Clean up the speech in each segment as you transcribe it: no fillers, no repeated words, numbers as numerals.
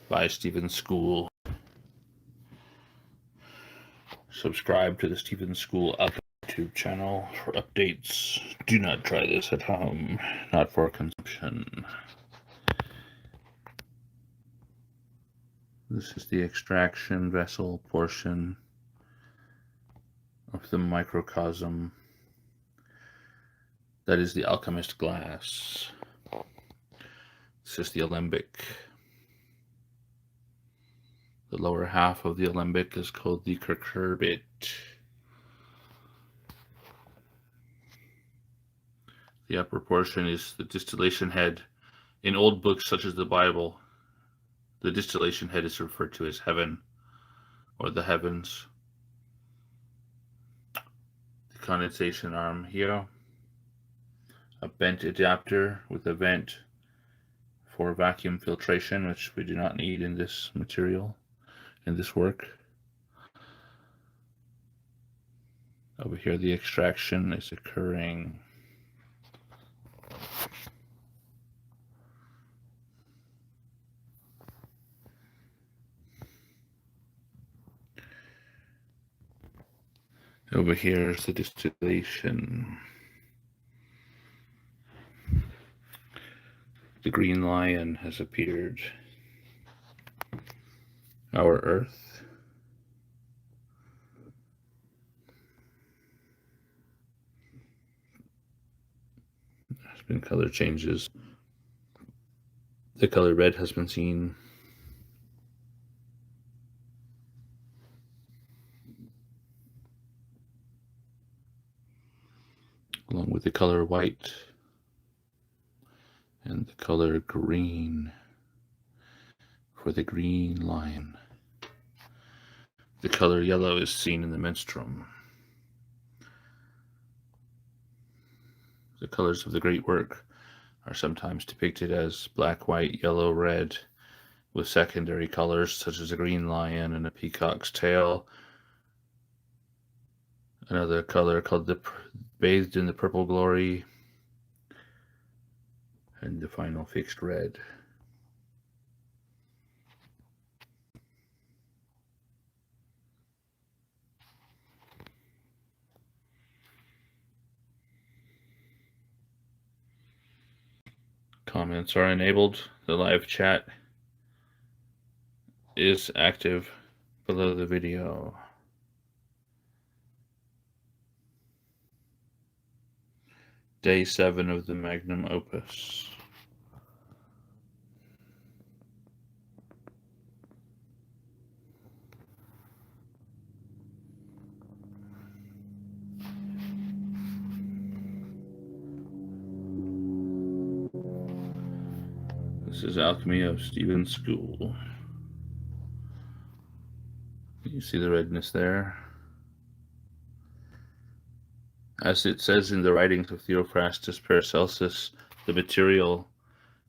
by Stephen School. Subscribe to the Stephen School YouTube channel for updates. Do not try this at home, not for consumption. This is the extraction vessel portion of the microcosm. That is the alchemist glass. This is the alembic. The lower half of the alembic is called the cucurbit. The upper portion is the distillation head. In old books such as the Bible, the distillation head is referred to as heaven or the heavens. The condensation arm here. A bent adapter with a vent for vacuum filtration, which we do not need in this material, in this work. Over here, the extraction is occurring. Over here is the distillation. The green lion has appeared. Our Earth. There's been color changes. The color red has been seen. Along with the color white and the color green for the green lion. The color yellow is seen in the menstruum. The colors of the great work are sometimes depicted as black, white, yellow, red, with secondary colors such as a green lion and a peacock's tail. Another color called the bathed in the purple glory, and the final fixed red. Comments are enabled. The live chat is active below the video. Day 7 of the Magnum opus. This is Alchemy of Stephen School. You see the redness there? As it says in the writings of Theophrastus Paracelsus, the material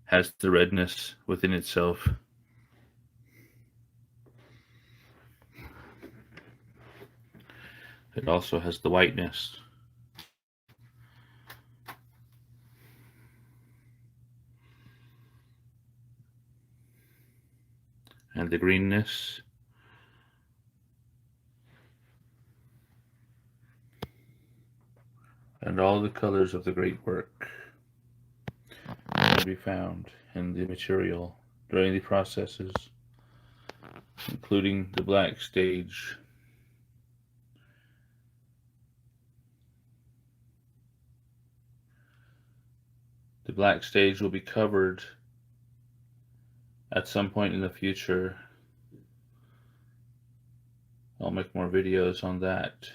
has the redness within itself. It also has the whiteness. And the greenness. And all the colors of the great work can be found in the material during the processes, including the black stage. The black stage will be covered at some point in the future. I'll make more videos on that.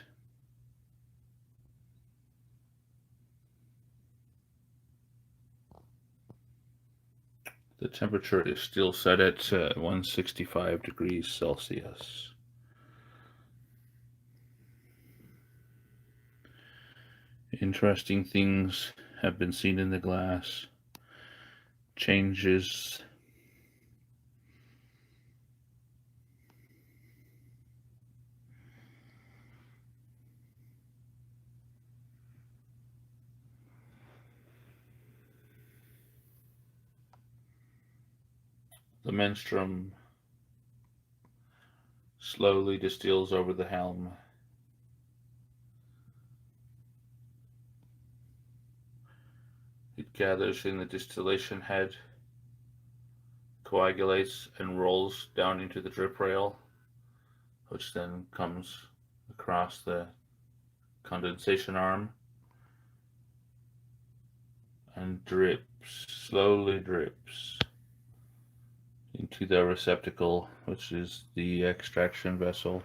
The temperature is still set at 165 degrees Celsius. Interesting things have been seen in the glass. Changes. The menstruum slowly distills over the helm. It gathers in the distillation head, coagulates, and rolls down into the drip rail, which then comes across the condensation arm and drips, slowly drips into the receptacle, which is the extraction vessel.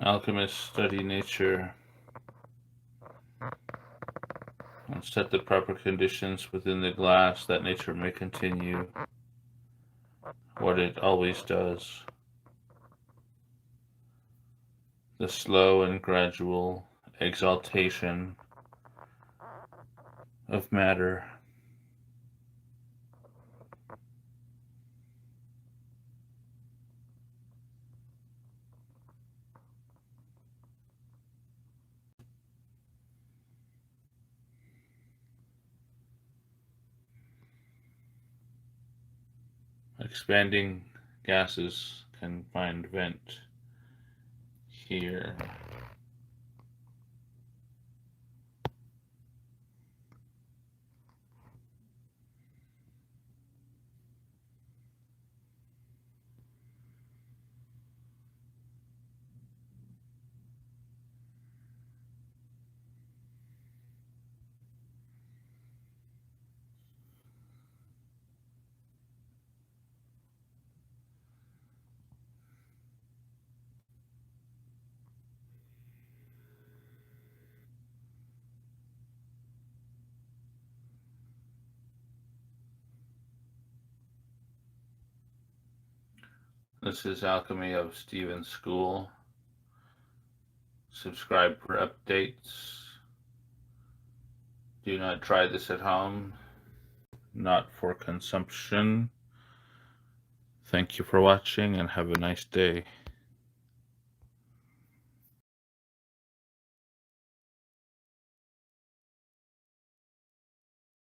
Alchemists study nature and set the proper conditions within the glass that nature may continue what it always does. The slow and gradual exaltation of matter. Expanding gases can find vent here. This is Alchemy of Stephen's School. Subscribe for updates. Do not try this at home. Not for consumption. Thank you for watching and have a nice day.